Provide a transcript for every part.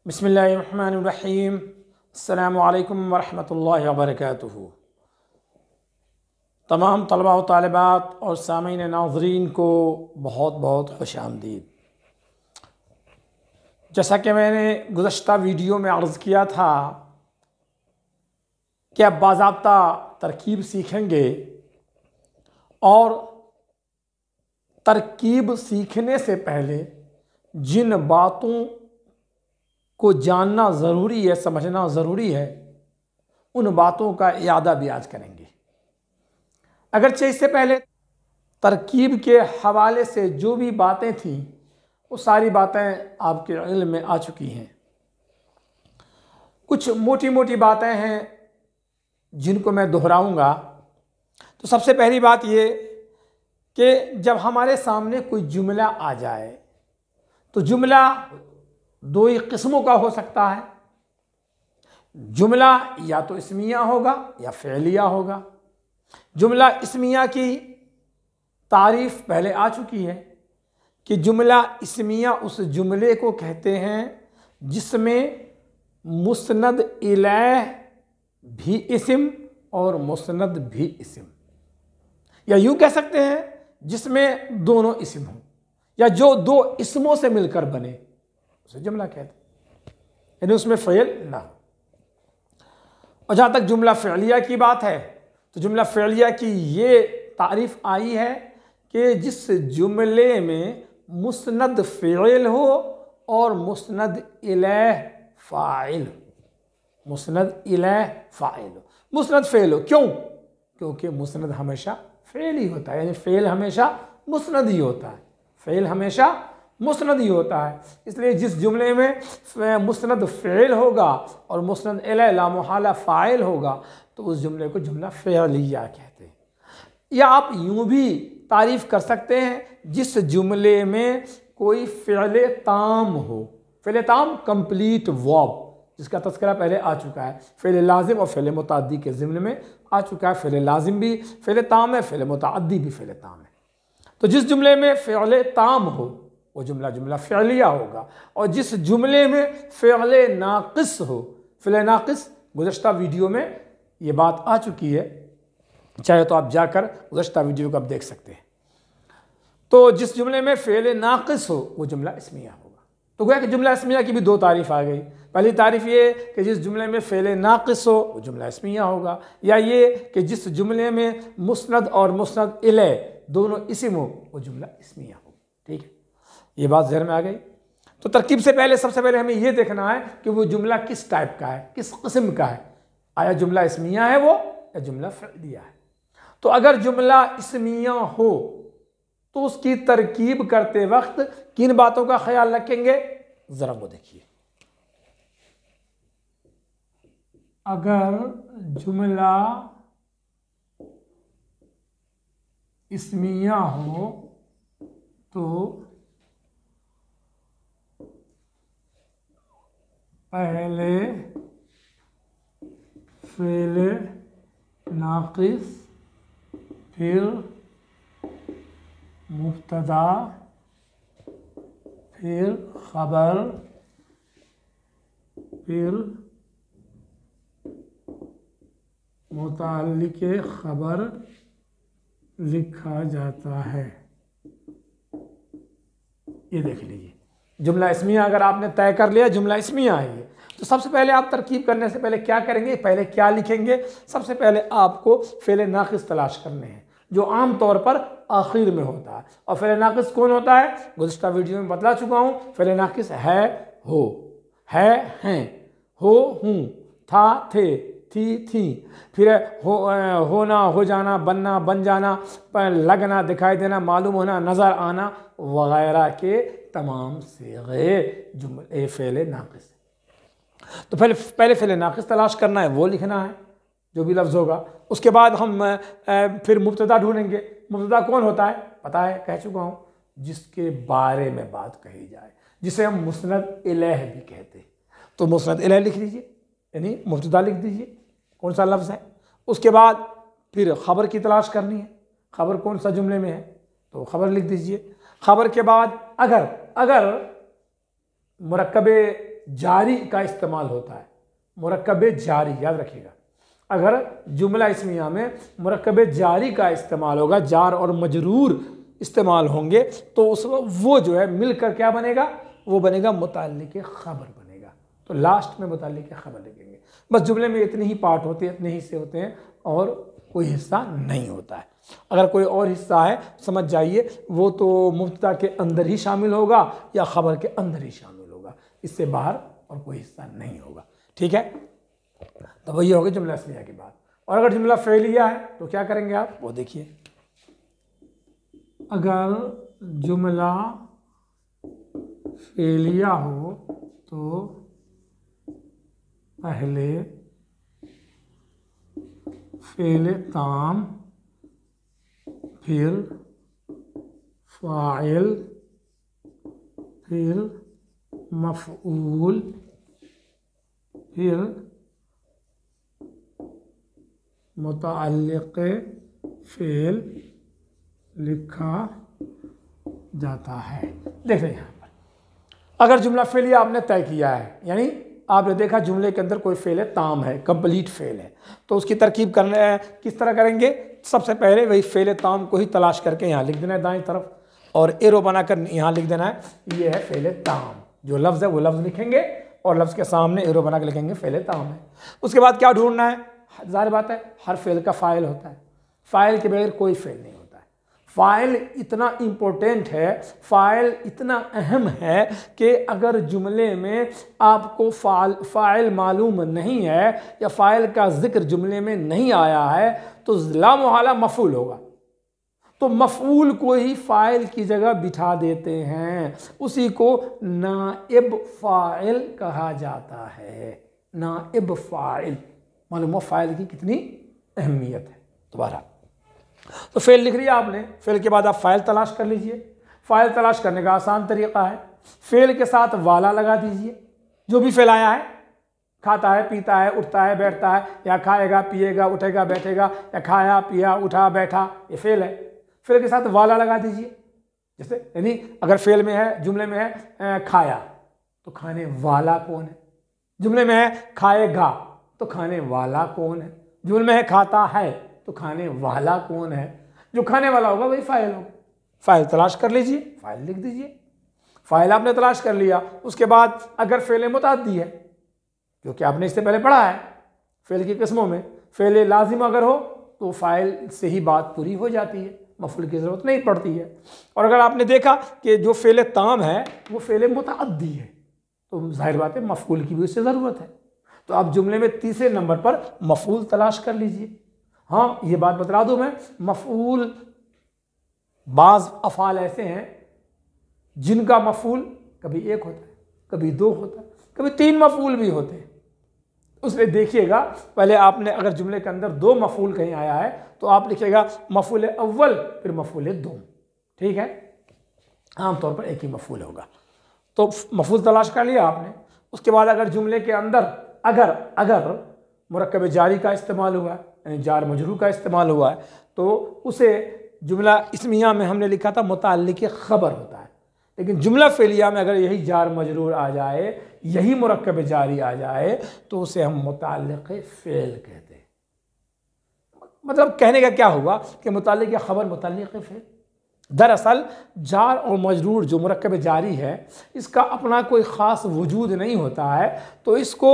बिस्मिल्लाहिर्रहमानिर्रहीम। अस्सलामु अलैकुम वरहमतुल्लाहि वबरकातुहू। तमाम तलबा व तालिबात और सामीन नाज़रीन को बहुत बहुत खुशामदीद। जैसा कि मैंने गुज़श्ता वीडियो में अर्ज़ किया था कि आप बाज़ाब्ता तरकीब सीखेंगे और तरकीब सीखने से पहले जिन बातों को जानना ज़रूरी है, समझना ज़रूरी है, उन बातों का इयादा भी आज करेंगे। अगरचे इससे पहले तरकीब के हवाले से जो भी बातें थीं वो सारी बातें आपके इल्म में आ चुकी हैं। कुछ मोटी मोटी बातें हैं जिनको मैं दोहराऊंगा। तो सबसे पहली बात ये कि जब हमारे सामने कोई जुमला आ जाए तो जुमला दो ही किस्मों का हो सकता है। जुमला या तो इस्मिया होगा या फ़ेलिया होगा। जुमला इस्मिया की तारीफ़ पहले आ चुकी है कि जुमला इस्मिया उस जुमले को कहते हैं जिसमें मुस्नद इलैह भी इस्म और मुस्नद भी इस्म, या यूँ कह सकते हैं जिसमें दोनों इस्म हों या जो दो इस्मों से मिलकर बने उसे जुमला कहते हैं, यानी उसमें फ़ेल ना हो। और जहाँ तक जुमला फ़ेलिया की बात है तो जुमला फ़ेलिया की ये तारीफ़ आई है कि जिस जुमले में मुस्नद फ़ेल हो और मुस्नद इलैह फ़ाइल, मुस्नद इलैह फ़ाइल हो, मुस्नद फ़ेल हो। क्यों? क्योंकि मुस्नद हमेशा फ़ेल ही होता है, यानी फ़ेल हमेशा मुस्नद ही होता है, फ़ेल हमेशा मुस्नद ही होता है। इसलिए जिस जुमले में मुस्नद फ़ेल होगा और मुस्नद इलैह लामुहाला फ़ाइल होगा तो उस जुमले को जुमला फ़ेलिया कहते हैं। या आप यूँ भी तारीफ़ कर सकते हैं जिस जुमले में कोई फ़िअल ताम हो। फ़िअल ताम कंप्लीट वर्ब जिसका तज़किरा पहले आ चुका है, फ़िअल लाज़िम और फ़िअल मुतअद्दी के ज़िम्न में आ चुका है। फ़िअल लाज़िम भी फ़िअल ताम है, फ़िअल मुतअद्दी भी फ़िअल ताम है। तो जिस जुमले में फ़िअल ताम हो वो जुमला जुमला फ़ेलिया होगा। और जिस जुमले में फ़िअल नाक़िस हो, फ़िअल नाक़िस गुज़श्ता वीडियो में ये बात आ चुकी है, चाहे तो आप जाकर गुज़श्ता वीडियो को आप देख सकते हैं। तो जिस जुमले में फ़िअल नाक़िस हो वो जुमला इस्मिया होगा। तो गोया कि जुमला इस्मिया की भी दो तारीफ़ आ गई। पहली तारीफ़ ये कि जिस जुमले में फ़िअल नाक़िस हो वो जुमला इस्मिया होगा, या ये कि जिस जुमले में मुस्नद और मुस्नद इलैह दोनों इस्म हो वो जुमला इस्मिया होगा। ठीक है, ये बात ज़हन में आ गई। तो तरकीब से पहले सबसे पहले हमें ये देखना है कि वो जुमला किस टाइप का है, किस किस्म का है। आया जुमला इस्मिया है वो या जुमला फ़ेलिया है। तो अगर जुमला इस्मिया हो तो उसकी तरकीब करते वक्त किन बातों का ख्याल रखेंगे, ज़रा वो देखिए। अगर जुमला इस्मिया हो तो पहले फ़िअल नाक़िस, फिर मुब्तदा, फिर ख़बर, फिर मुताल्लिक़े ख़बर लिखा जाता है। ये देख लीजिए, जुमला इस्मिया अगर आपने तय कर लिया जुमला इस्मिया है ये, तो सबसे पहले आप तरकीब करने से पहले क्या करेंगे, पहले क्या लिखेंगे? सबसे पहले आपको फ़िअल नाक़िस तलाश करने हैं जो आम तौर पर आखिर में होता है। और फ़िअल नाक़िस कौन होता है गुज़श्ता वीडियो में बतला चुका हूँ। फ़िअल नाक़िस है, हो, है, हैं, हो, हूँ, था, थे, थी, थी, फिर होना, हो जाना, बनना, बन जाना, पर लगना, दिखाई देना, मालूम होना, नज़र आना वगैरह के तमाम सीग़े जुमले फ़िअल नाक़िस। तो पहले फ़िअल नाक़िस तलाश करना है, वो लिखना है जो भी लफ्ज़ होगा। उसके बाद हम फिर मुब्तदा ढूंढेंगे। मुब्तदा कौन होता है पता है, कह चुका हूँ, जिसके बारे में बात कही जाए, जिसे हम मुस्नद इलैह भी कहते हैं। तो मुस्नद इलैह लिख लीजिए, यानी मुब्तदा लिख दीजिए कौन सा लफ्ज़ है। उसके बाद फिर ख़बर की तलाश करनी है, ख़बर कौन सा जुमले में है तो ख़बर लिख दीजिए। ख़बर के बाद अगर मुरक्कब जारी का इस्तेमाल होता है। मुरक्कब जारी, याद रखिएगा, अगर जुमला इस्मिया में मुरक्कब जारी का इस्तेमाल होगा, जार और मजरूर इस्तेमाल होंगे, तो उस वो जो है मिलकर क्या बनेगा, वो बनेगा मुताल्लिक खबर बनेगा। तो लास्ट में मुताल्लिक खबर लिखेंगे। बस जुमले में इतने ही पार्ट होते हैं, इतने हिस्से होते हैं और कोई हिस्सा नहीं होता है। अगर कोई और हिस्सा है समझ जाइए, वो तो मुब्तदा के अंदर ही शामिल होगा या खबर के अंदर ही शामिल होगा, इससे बाहर और कोई हिस्सा नहीं होगा। ठीक है, तो वही होगी जुमला इस्मिया की बात। और अगर जुमला फ़ेलिया है तो क्या करेंगे आप, वो देखिए। अगर जुमला फ़ेलिया हो तो पहले फ़ेल ताम, फिर फ़ाइल, फिर मफ़ऊल, फिर मुतअल्लिक़ फ़ेल लिखा जाता है। देखिए यहाँ पर अगर जुमला फ़ेलिया आपने तय किया है, यानी आपने देखा जुमले के अंदर कोई फ़ेल ताम है, कंप्लीट फ़ेल है, तो उसकी तरकीब करने किस तरह करेंगे। सबसे पहले वही फ़ेल ताम को ही तलाश करके यहाँ लिख देना है दाईं तरफ, और एरो बनाकर यहाँ लिख देना है ये है फ़ेल ताम। जो लफ्ज़ है वो लफ्ज़ लिखेंगे और लफ्ज़ के सामने एरो बना के लिखेंगे फ़ेल ताम है। उसके बाद क्या ढूंढना है, ज़ाहिर बात है हर फ़ेल का फ़ाइल होता है, फ़ाइल के बगैर कोई फ़ेल नहीं होता है। फ़ाइल इतना इम्पोर्टेंट है, फ़ाइल इतना अहम है कि अगर जुमले में आपको फ़ाइल मालूम नहीं है या फ़ाइल का ज़िक्र जुमले में नहीं आया है तो ला मुहाला मफ़ऊल होगा। तो मफ़ऊल को ही फ़ाइल की जगह बिठा देते हैं, उसी को नाइब फ़ाइल कहा जाता है। नाइब फ़ाइल, मालूम हो फ़ाइल की कितनी अहमियत है। दोबारा तो फ़ेल लिख लिया आपने, फ़ेल के बाद आप फ़ाइल तलाश कर लीजिए। फ़ाइल तलाश करने का आसान तरीक़ा है, फ़ेल के साथ वाला लगा दीजिए। जो भी फ़ेल आया है, खाता है, पीता है, उठता है, बैठता है, या खाएगा, पिएगा, उठेगा, बैठेगा, या खाया, पिया, उठा, बैठा, ये फ़ेल है। फ़ेल के साथ वाला लगा दीजिए। जैसे यानी अगर फ़ेल में है, जुमले में है खाया, तो खाने वाला कौन है। जुमले में है खाएगा, तो खाने वाला कौन है। जुमले में है खाता है, तो खाने वाला कौन है। जो खाने वाला होगा वही फ़ाइल होगा। फ़ाइल तलाश कर लीजिए, फ़ाइल लिख दीजिए। फ़ाइल आपने तलाश कर लिया, उसके बाद अगर फ़ेल मुतअद्दी है, क्योंकि आपने इससे पहले पढ़ा है फ़ेल की किस्मों में, फ़ेल लाजिम अगर हो तो फ़ाइल से ही बात पूरी हो जाती है, मफ़ऊल की ज़रूरत नहीं पड़ती है। और अगर आपने देखा कि जो फ़ेल ताम है वो फ़ेल मुतअद्दी है, तो जाहिर बात है मफ़ऊल की भी उससे ज़रूरत है। तो आप जुमले में तीसरे नंबर पर मफ़ऊल तलाश कर लीजिए। हाँ, ये बात बता दूँ मैं, मफ़ऊल बाज़ अफ़ाल ऐसे हैं जिनका मफ़ऊल कभी एक होता है, कभी दो होता है, कभी तीन मफ़ऊल भी होते हैं। उसमें देखिएगा, पहले आपने अगर जुमले के अंदर दो मफ़ऊल कहीं आया है तो आप लिखिएगा मफ़ऊल अव्वल फिर मफ़ऊल दूम। ठीक है, आमतौर पर एक ही मफ़ऊल होगा। तो मफ़ऊल तलाश कर लिया आपने। उसके बाद अगर जुमले के अंदर अगर मुरक्कब जारी का इस्तेमाल हुआ है, यानी जार मजरूर का इस्तेमाल हुआ है, तो उसे जुमला इस्मिया में हमने लिखा था मुतअल्लिक़ खबर होता है। लेकिन जुमला फ़ेलिया में अगर यही जार मजरूर आ जाए, यही मुरक्कब जारी आ जाए, तो उसे हम मुतअल्लिक़ फ़ेल कहते हैं। मतलब कहने का क्या हुआ कि मुतअल्लिक़ खबर मुतअल्लिक़ फ़ेल। दरअसल जार और मजरूर जो मुरक्कब जारी है, इसका अपना कोई ख़ास वजूद नहीं होता है। तो इसको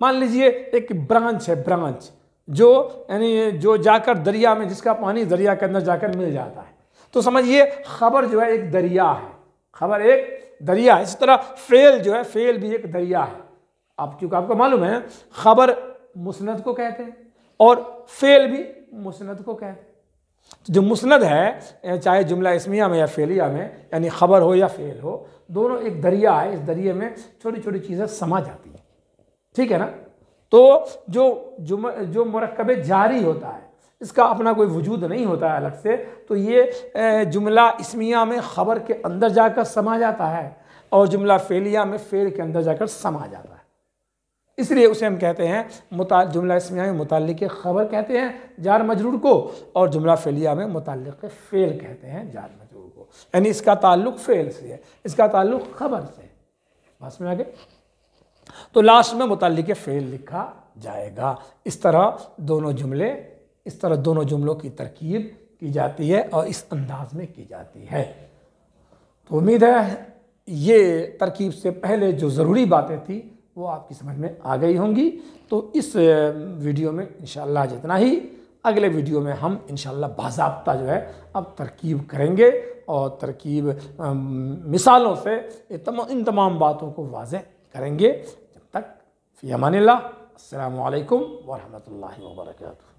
मान लीजिए एक ब्रांच है, ब्रांच जो यानी जो जाकर दरिया में, जिसका पानी दरिया के अंदर जाकर मिल जाता है, तो समझिए खबर जो है एक दरिया है, खबर एक दरिया है। इस तरह फ़ेल जो है, फ़ेल भी एक दरिया है। आप क्योंकि आपको मालूम है खबर मुस्नद को कहते हैं और फ़ेल भी मुस्नद को कहते हैं। तो जो मुस्नद है, चाहे जुमला इस्मिया में या फ़ेलिया में, यानी खबर हो या फ़ेल हो, दोनों एक दरिया है। इस दरिया में छोटी छोटी चीज़ें समा जाती हैं। ठीक है ना। तो जो मुरक्कब जारी होता है, इसका अपना कोई वजूद नहीं होता है अलग से, तो ये जुमला इस्मिया में ख़बर के अंदर जाकर समा जाता है और जुमला फ़ेलिया में फ़ेल के अंदर जाकर समा जाता है। इसलिए उसे हम कहते हैं जुमला इस्मिया में मुतअल्लिक़ खबर कहते हैं जार मजरूर को, और जुमला फ़ेलिया में मुतअल्लिक़ फ़ेल कहते हैं जार मजरूर को। यानी इसका ताल्लुक़ फ़ेल से है, इसका ताल्लुक़ खबर से है। बस में आगे तो लास्ट में मुतल्लिक़ फ़ेल लिखा जाएगा। इस तरह दोनों जुमलों की तरकीब की जाती है और इस अंदाज में की जाती है। तो उम्मीद है ये तरकीब से पहले जो ज़रूरी बातें थी वो आपकी समझ में आ गई होंगी। तो इस वीडियो में इंशाअल्लाह जितना ही, अगले वीडियो में हम इंशाअल्लाह बाज़ाब्ता जो है अब तरकीब करेंगे और तरकीब मिसालों से इन तमाम बातों को वाज़ेह करेंगे। जब तक फ़ी अमानिल्लाह, अस्सलामु अलैकुम व रहमतुल्लाहि व बरकातुहू।